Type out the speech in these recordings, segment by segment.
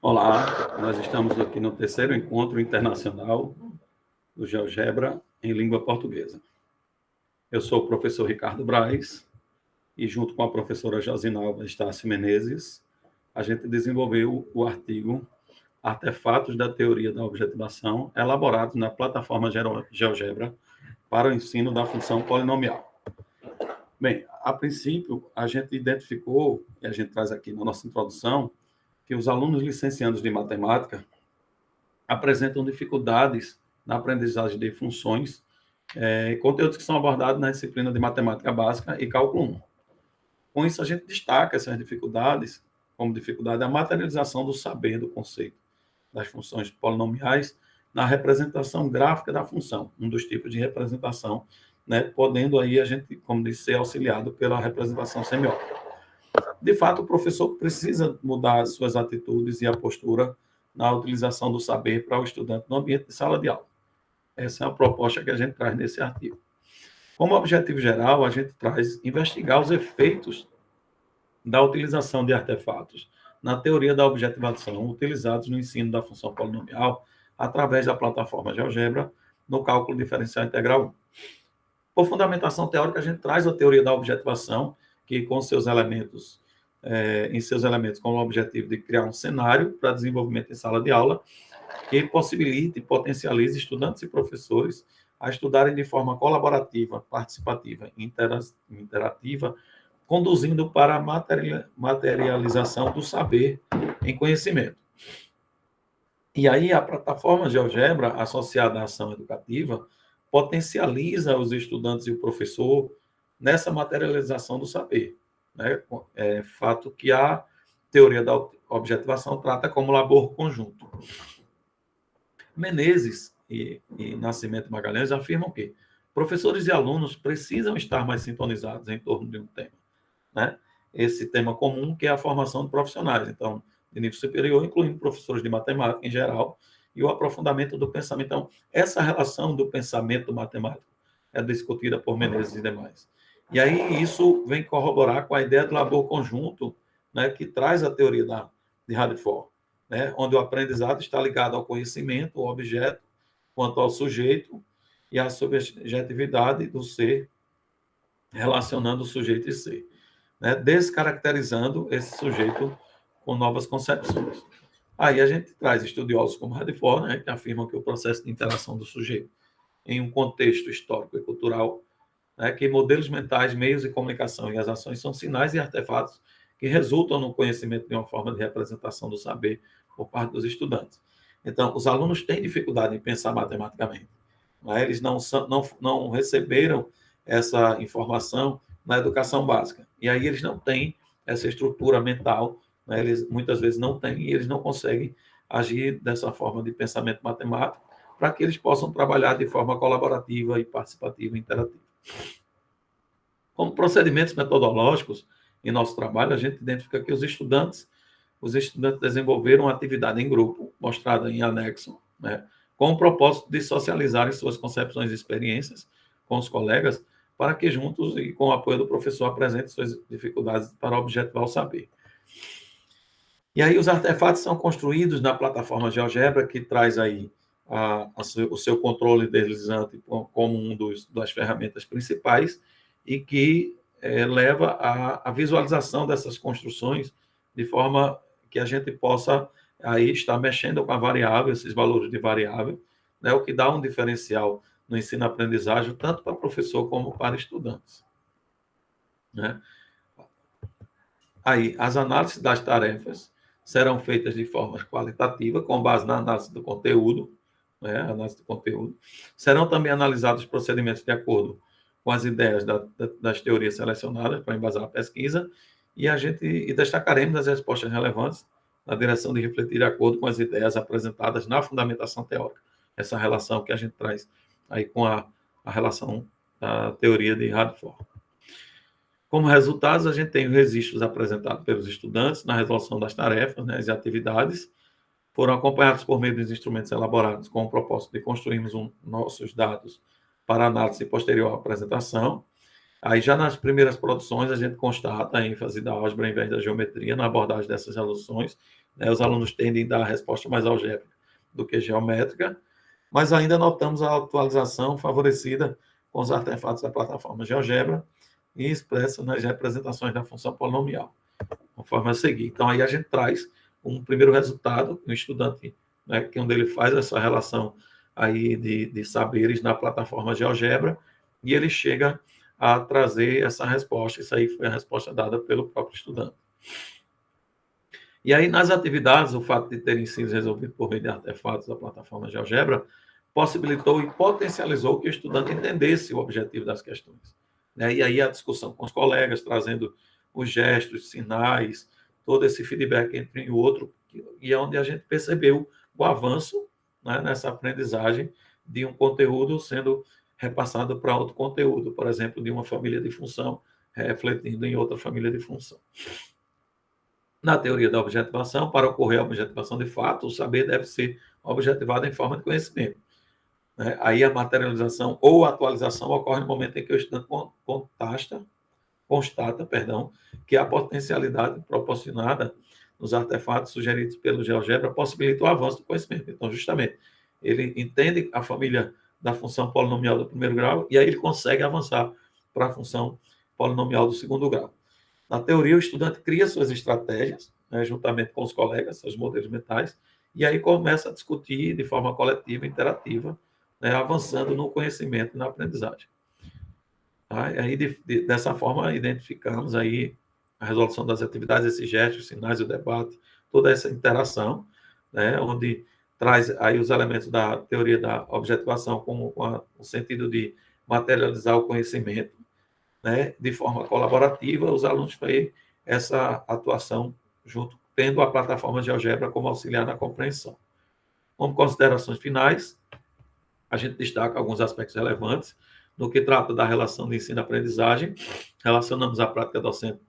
Olá, nós estamos aqui no terceiro encontro internacional do GeoGebra em língua portuguesa. Eu sou o professor Ricardo Braz e, junto com a professora Josinalva Estácio Menezes, a gente desenvolveu o artigo Artefatos da Teoria da Objetivação, elaborados na plataforma GeoGebra para o ensino da função polinomial. Bem, a princípio, a gente identificou, e a gente traz aqui na nossa introdução, que os alunos licenciados de matemática apresentam dificuldades na aprendizagem de funções e conteúdos que são abordados na disciplina de matemática básica e cálculo 1. Com isso, a gente destaca essas dificuldades, como dificuldade a materialização do saber do conceito das funções polinomiais na representação gráfica da função, um dos tipos de representação, né, podendo aí a gente, como disse, ser auxiliado pela representação semiótica. De fato, o professor precisa mudar as suas atitudes e a postura na utilização do saber para o estudante no ambiente de sala de aula. Essa é a proposta que a gente traz nesse artigo. Como objetivo geral, a gente traz investigar os efeitos da utilização de artefatos na teoria da objetivação utilizados no ensino da função polinomial através da plataforma GeoGebra no cálculo diferencial integral 1. Por fundamentação teórica, a gente traz a teoria da objetivação, que com seus elementos, em seus elementos, com o objetivo de criar um cenário para desenvolvimento em sala de aula, que possibilite e potencialize estudantes e professores a estudarem de forma colaborativa, participativa e interativa, conduzindo para a materialização do saber em conhecimento. E aí a plataforma GeoGebra, associada à ação educativa, potencializa os estudantes e o professor nessa materialização do saber, né? É fato que a teoria da objetivação trata como labor conjunto. Menezes e Nascimento Magalhães afirmam que professores e alunos precisam estar mais sintonizados em torno de um tema, né? Esse tema comum que é a formação de profissionais, então, de nível superior, incluindo professores de matemática em geral, e o aprofundamento do pensamento. Então, essa relação do pensamento matemático é discutida por Menezes e demais. E aí isso vem corroborar com a ideia do labor conjunto, né, que traz a teoria de Radford, né, onde o aprendizado está ligado ao conhecimento, ao objeto, quanto ao sujeito e à subjetividade do ser, relacionando o sujeito e ser, né, descaracterizando esse sujeito com novas concepções. Aí a gente traz estudiosos como Radford, né, que afirmam que o processo de interação do sujeito em um contexto histórico e cultural, né, que modelos mentais, meios de comunicação e as ações são sinais e artefatos que resultam no conhecimento de uma forma de representação do saber por parte dos estudantes. Então, os alunos têm dificuldade em pensar matematicamente, né? Eles não receberam essa informação na educação básica, e aí eles não têm essa estrutura mental, né? Eles muitas vezes não têm, e eles não conseguem agir dessa forma de pensamento matemático para que eles possam trabalhar de forma colaborativa e participativa e interativa. Como procedimentos metodológicos em nosso trabalho, a gente identifica que os estudantes desenvolveram uma atividade em grupo, mostrada em anexo, né, com o propósito de socializarem suas concepções e experiências com os colegas, para que juntos e com o apoio do professor apresentem suas dificuldades para objetivar o saber. E aí os artefatos são construídos na plataforma GeoGebra, que traz aí o seu controle deslizante como das ferramentas principais e que leva à visualização dessas construções de forma que a gente possa aí estar mexendo com a variável, esses valores de variável, né, o que dá um diferencial no ensino-aprendizagem, tanto para professor como para estudantes, né? Aí, as análises das tarefas serão feitas de forma qualitativa, com base na análise do conteúdo, né, análise do conteúdo. Serão também analisados os procedimentos de acordo com as ideias das teorias selecionadas para embasar a pesquisa, e destacaremos as respostas relevantes na direção de refletir de acordo com as ideias apresentadas na fundamentação teórica. Essa relação que a gente traz aí com a relação da teoria de Radford. Como resultados, a gente tem os registros apresentados pelos estudantes na resolução das tarefas, né, as atividades, foram acompanhados por meio dos instrumentos elaborados com o propósito de construirmos nossos dados para análise posterior à apresentação, Aí já nas primeiras produções a gente constata a ênfase da álgebra ao invés da geometria na abordagem dessas soluções, né? Os alunos tendem a dar a resposta mais algébrica do que geométrica, mas ainda notamos a atualização favorecida com os artefatos da plataforma GeoGebra e expressa nas representações da função polinomial, conforme a seguir. Então, aí a gente traz um primeiro resultado, um estudante, né, que onde ele faz essa relação aí de saberes na plataforma GeoGebra, e ele chega a trazer essa resposta. Isso aí foi a resposta dada pelo próprio estudante. E aí, nas atividades, o fato de terem sido resolvidos por meio de artefatos da plataforma GeoGebra possibilitou e potencializou que o estudante entendesse o objetivo das questões, né? E aí a discussão com os colegas, trazendo os gestos, sinais, todo esse feedback entre um e outro, e é onde a gente percebeu o avanço, né, nessa aprendizagem de um conteúdo sendo repassado para outro conteúdo, por exemplo, de uma família de função refletindo em outra família de função. Na teoria da objetivação, para ocorrer a objetivação de fato, o saber deve ser objetivado em forma de conhecimento, né? Aí a materialização ou atualização ocorre no momento em que o estudante constata, que a potencialidade proporcionada nos artefatos sugeridos pelo GeoGebra possibilita o avanço do conhecimento. Então, justamente, ele entende a família da função polinomial do primeiro grau e aí ele consegue avançar para a função polinomial do segundo grau. Na teoria, o estudante cria suas estratégias, né, juntamente com os colegas, seus modelos mentais, e aí começa a discutir de forma coletiva, interativa, né, avançando no conhecimento e na aprendizagem. Tá? Aí, dessa forma, identificamos aí a resolução das atividades, esses gestos, sinais, o debate, toda essa interação, né, onde traz aí os elementos da teoria da objetivação com o sentido de materializar o conhecimento, né, de forma colaborativa, os alunos têm essa atuação junto, tendo a plataforma GeoGebra como auxiliar na compreensão. Como considerações finais, a gente destaca alguns aspectos relevantes no que trata da relação de ensino-aprendizagem. Relacionamos a prática docente,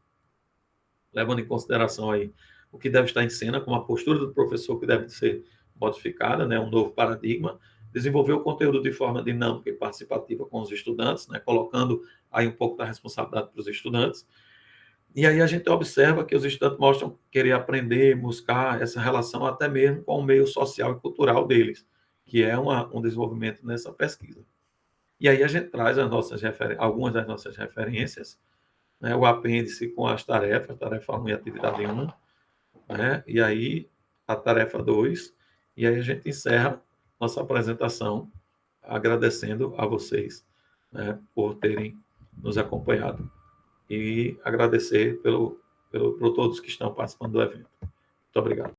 levando em consideração aí o que deve estar em cena, como a postura do professor que deve ser modificada, né, um novo paradigma, desenvolver o conteúdo de forma dinâmica e participativa com os estudantes, né, colocando aí um pouco da responsabilidade para os estudantes. E aí a gente observa que os estudantes mostram querer aprender, buscar essa relação até mesmo com o meio social e cultural deles, que é um desenvolvimento nessa pesquisa. E aí a gente traz algumas das nossas referências, né, o apêndice com as tarefas, tarefa 1 e atividade 1, né, e aí a tarefa 2, e aí a gente encerra nossa apresentação agradecendo a vocês, né, por terem nos acompanhado e agradecer por todos que estão participando do evento. Muito obrigado.